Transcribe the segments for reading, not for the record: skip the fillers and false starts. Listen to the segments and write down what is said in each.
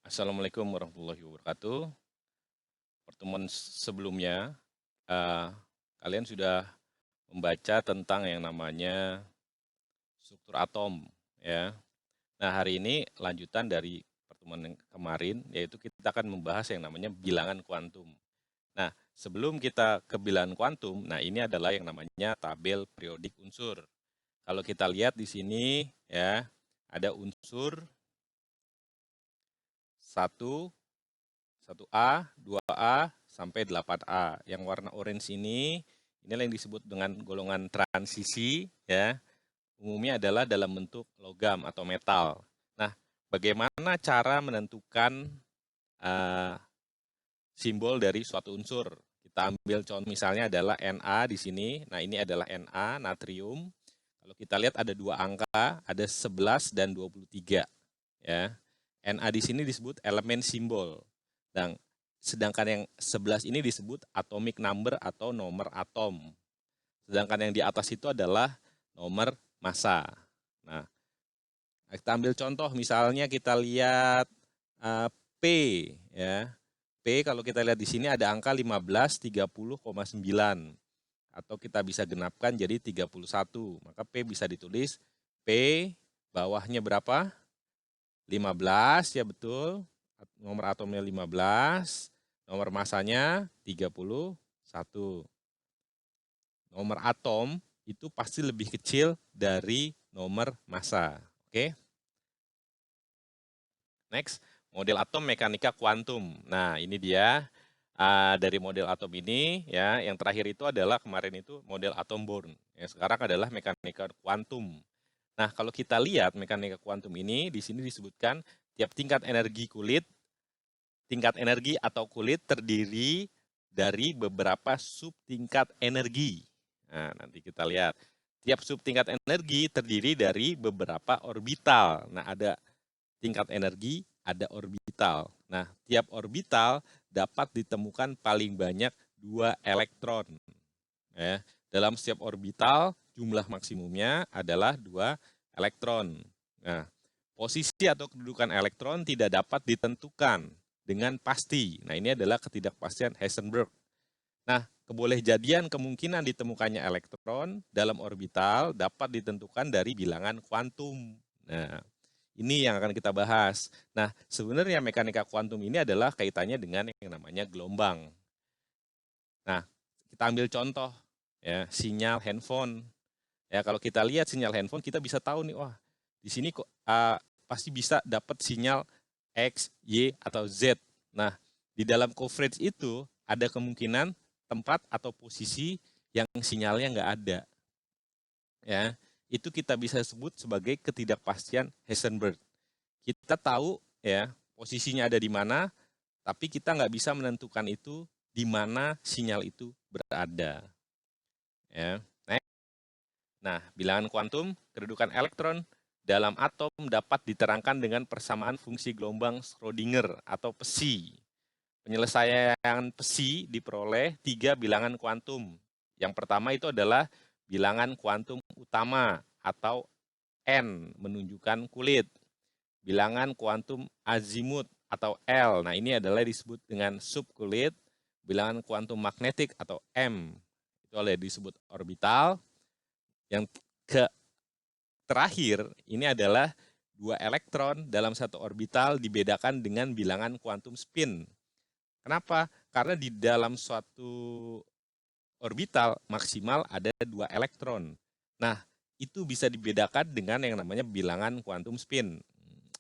Assalamualaikum warahmatullahi wabarakatuh. Pertemuan sebelumnya, eee, kalian sudah membaca tentang yang namanya struktur atom, ya. Nah, hari ini lanjutan dari pertemuan yang kemarin, yaitu kita akan membahas yang namanya bilangan kuantum. Nah, sebelum kita ke bilangan kuantum, nah ini adalah yang namanya tabel periodik unsur. Kalau kita lihat di sini, ya, ada unsur satu 1A, 2A, sampai 8A. Yang warna orange ini, inilah yang disebut dengan golongan transisi, ya. Umumnya adalah dalam bentuk logam atau metal. Nah, bagaimana cara menentukan uh, simbol dari suatu unsur? Kita ambil contoh misalnya adalah Na di sini. Nah, ini adalah Na, natrium. Kalau kita lihat ada dua angka, ada 11 dan 23. Ya. Na di sini disebut elemen simbol. Dan sedangkan yang 11 ini disebut atomic number atau nomor atom. Sedangkan yang di atas itu adalah nomor massa. Nah, kita ambil contoh misalnya kita lihat P ya. P kalau kita lihat di sini ada angka 15, 30,9 atau kita bisa genapkan jadi 31. Maka P bisa ditulis P bawahnya berapa? 15 ya betul. Nomor atomnya 15, nomor massanya 31. Nomor atom itu pasti lebih kecil dari nomor massa. Oke. Next, model atom mekanika kuantum. Nah, ini dia dari model atom ini ya, yang terakhir itu adalah kemarin itu model atom Born. Yang sekarang adalah mekanika kuantum. Nah, kalau kita lihat mekanika kuantum ini di sini disebutkan tiap tingkat energi atau kulit terdiri dari beberapa subtingkat energi. Nah, nanti kita lihat. Tiap subtingkat energi terdiri dari beberapa orbital. Nah, ada tingkat energi, ada orbital. Nah, tiap orbital dapat ditemukan paling banyak 2 elektron. Ya. Dalam setiap orbital, jumlah maksimumnya adalah 2 elektron. Nah, posisi atau kedudukan elektron tidak dapat ditentukan dengan pasti. Nah, ini adalah ketidakpastian Heisenberg. Nah, kebolehjadian kemungkinan ditemukannya elektron dalam orbital dapat ditentukan dari bilangan kuantum. Nah, ini yang akan kita bahas. Nah, sebenarnya mekanika kuantum ini adalah kaitannya dengan yang namanya gelombang. Nah, kita ambil contoh ya, sinyal handphone. Ya, kalau kita lihat sinyal handphone kita bisa tahu nih, wah, di sini kok pasti bisa dapat sinyal X, Y atau Z. Nah, di dalam coverage itu ada kemungkinan tempat atau posisi yang sinyalnya nggak ada. Ya, itu kita bisa sebut sebagai ketidakpastian Heisenberg. Kita tahu ya posisinya ada di mana, tapi kita nggak bisa menentukan itu di mana sinyal itu berada. Ya. Nah, bilangan kuantum, kedudukan elektron dalam atom dapat diterangkan dengan persamaan fungsi gelombang Schrödinger atau PSI. Penyelesaian PSI diperoleh 3 bilangan kuantum. Yang pertama itu adalah bilangan kuantum utama atau N menunjukkan kulit. Bilangan kuantum azimut atau L. Nah, ini adalah disebut dengan subkulit. Bilangan kuantum magnetik atau M. Itu adalah disebut orbital. Yang terakhir ini adalah 2 elektron dalam satu orbital dibedakan dengan bilangan kuantum spin. Kenapa? Karena di dalam suatu orbital maksimal ada 2 elektron. Nah, itu bisa dibedakan dengan yang namanya bilangan kuantum spin.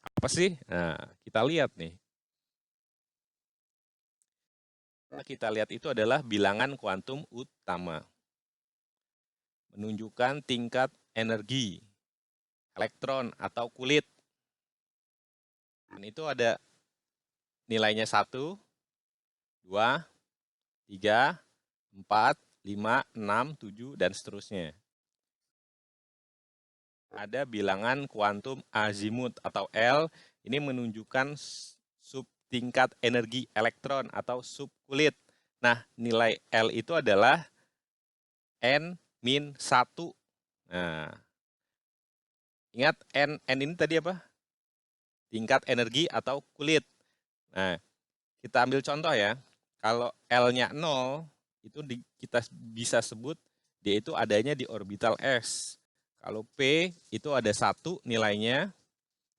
Apa sih? Nah, kita lihat nih. Yang kita lihat itu adalah bilangan kuantum utama. Menunjukkan tingkat energi elektron atau kulit. Dan itu ada nilainya 1, 2, 3, 4, 5, 6, 7, dan seterusnya. Ada bilangan kuantum azimut atau L, ini menunjukkan subtingkat energi elektron atau subkulit. Nah, nilai L itu adalah N-1. Nah, ingat N ini tadi apa? Tingkat energi atau kulit. Nah, kita ambil contoh ya. Kalau L-nya 0, itu kita bisa sebut dia itu adanya di orbital S. Kalau P itu ada 1 nilainya.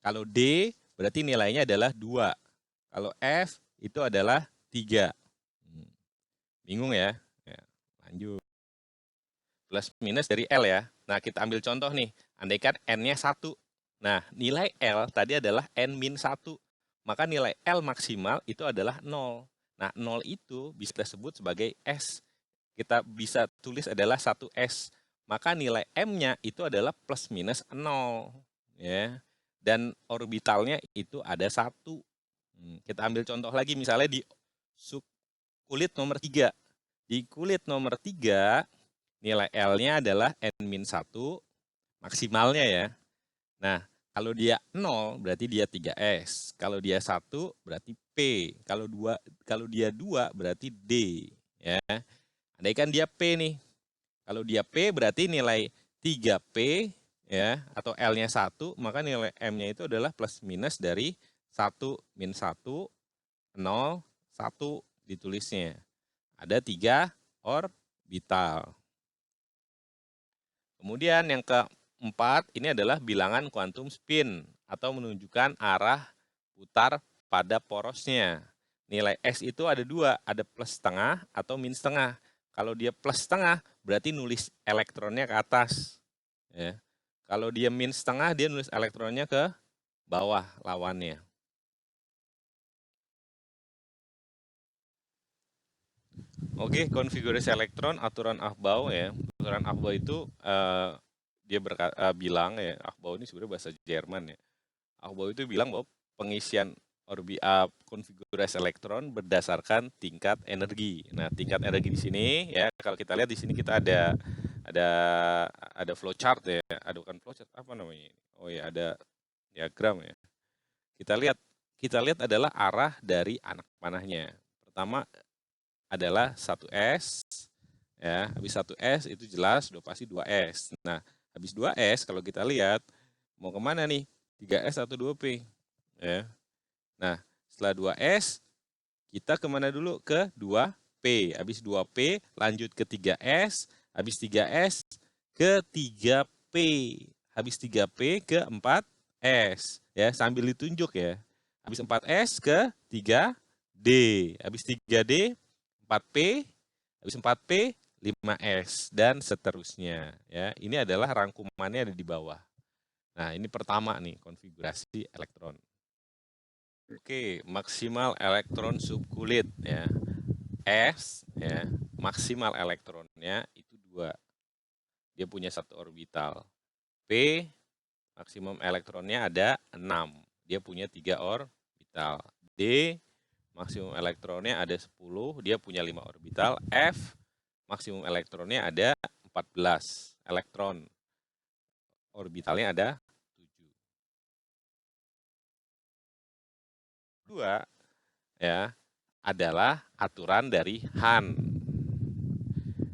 Kalau D berarti nilainya adalah 2. Kalau F itu adalah 3. Bingung ya? Ya, lanjut. Plus minus dari L ya. Nah, kita ambil contoh nih. Andaikan N-nya 1. Nah, nilai L tadi adalah N-1. Maka nilai L maksimal itu adalah 0. Nah, 0 itu bisa disebut sebagai S. Kita bisa tulis adalah 1S. Maka nilai M-nya itu adalah plus minus 0. Ya. Dan orbitalnya itu ada 1. Kita ambil contoh lagi misalnya di kulit nomor 3. Di kulit nomor 3, nilai L-nya adalah N-1 maksimalnya ya. Nah, kalau dia 0 berarti dia 3S. Kalau dia 1 berarti P. Kalau dia 2 berarti D ya. Andaikan dia P nih. Kalau dia P berarti nilai 3P ya atau L-nya 1, maka nilai M-nya itu adalah plus minus dari 1 min 1 0 1 ditulisnya. Ada 3 orbital. Kemudian yang keempat, ini adalah bilangan kuantum spin atau menunjukkan arah putar pada porosnya. Nilai S itu ada 2, ada plus setengah atau min setengah. Kalau dia plus setengah, berarti nulis elektronnya ke atas. Ya. Kalau dia min setengah, dia nulis elektronnya ke bawah lawannya. Oke, konfigurasi elektron, aturan Aufbau ya. Aturan Aufbau itu dia bilang ya, Aufbau ini sebenarnya bahasa Jerman ya. Aufbau itu bilang bahwa pengisian konfigurasi elektron berdasarkan tingkat energi. Nah, tingkat energi di sini ya, kalau kita lihat di sini kita ada flowchart ya, ada bukan flowchart apa namanya? Oh ya, ada diagram ya. Kita lihat adalah arah dari anak panahnya. Pertama adalah 1S, ya, habis 1S itu jelas udah pasti 2S. Nah, habis 2S kalau kita lihat, mau kemana nih? 3S atau 2P? Ya. Nah, setelah 2S, kita kemana dulu? Ke 2P. Habis 2P, lanjut ke 3S, habis 3S, ke 3P. Habis 3P ke 4S. Ya, sambil ditunjuk ya. Habis 4S ke 3D. Habis 3D, 4P, habis 4P, 5S, dan seterusnya. Ya, ini adalah rangkumannya ada di bawah. Nah, ini pertama nih, konfigurasi elektron. Oke, maksimal elektron subkulit ya. S ya, maksimal elektronnya itu 2. Dia punya 1 orbital. P, maksimum elektronnya ada 6. Dia punya 3 orbital. D, maksimum elektronnya ada 10, dia punya 5 orbital. F, maksimum elektronnya ada 14 elektron. Orbitalnya ada 7. 2 ya adalah aturan dari Hahn.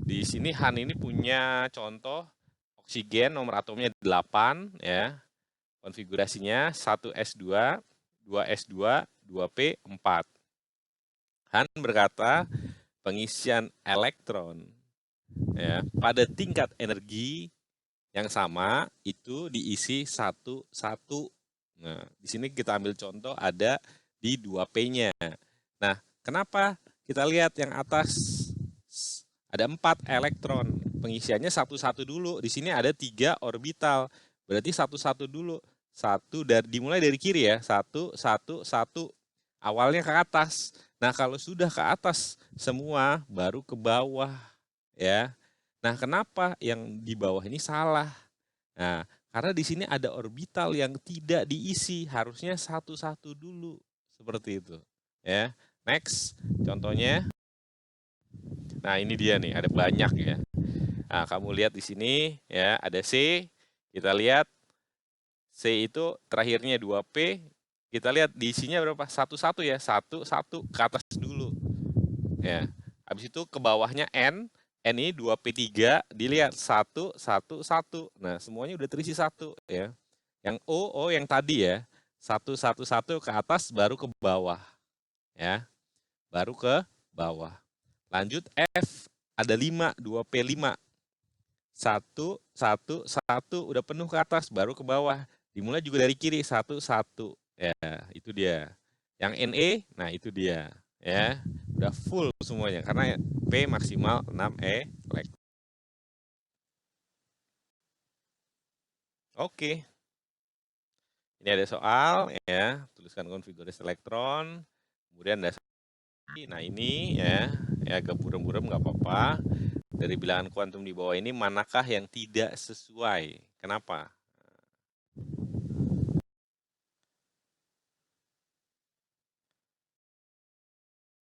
Di sini Hahn ini punya contoh oksigen nomor atomnya 8 ya. Konfigurasinya 1S2, 2S2, 2P, 4. Hahn berkata pengisian elektron ya, pada tingkat energi yang sama itu diisi 1-1. Nah, di sini kita ambil contoh ada di 2P-nya. Nah, kenapa? Kita lihat yang atas ada 4 elektron. Pengisiannya 1-1 dulu. Di sini ada 3 orbital. Berarti 1-1 dulu. Dimulai dari kiri ya. 1, 1, 1. Awalnya ke atas. Nah, kalau sudah ke atas semua baru ke bawah ya. Nah, kenapa yang di bawah ini salah? Nah, karena di sini ada orbital yang tidak diisi, harusnya 1-1 dulu. Seperti itu. Ya. Next, contohnya. Nah, ini dia nih, ada banyak ya. Nah, kamu lihat di sini ya, ada C. Kita lihat C itu terakhirnya 2P. Kita lihat diisinya berapa? 1-1 ya, 1-1 ke atas dulu. Ya. Habis itu ke bawahnya N ini 2P3, dilihat 1, 1, 1. Nah, semuanya udah terisi 1 ya. Yang O yang tadi ya, 1, 1, 1 ke atas baru ke bawah. ya. Baru ke bawah. Lanjut F, ada 5, 2P5. 1, 1, 1, udah penuh ke atas, baru ke bawah. Dimulai juga dari kiri, 1, 1. Ya, itu dia. Yang NE, nah itu dia. Ya, udah full semuanya, karena P maksimal 6 elektron. Oke. Ini ada soal, ya. Tuliskan konfigurasi elektron. Kemudian ada nah ini ya agak buram-buram nggak apa-apa. Dari bilangan kuantum di bawah ini manakah yang tidak sesuai? Kenapa?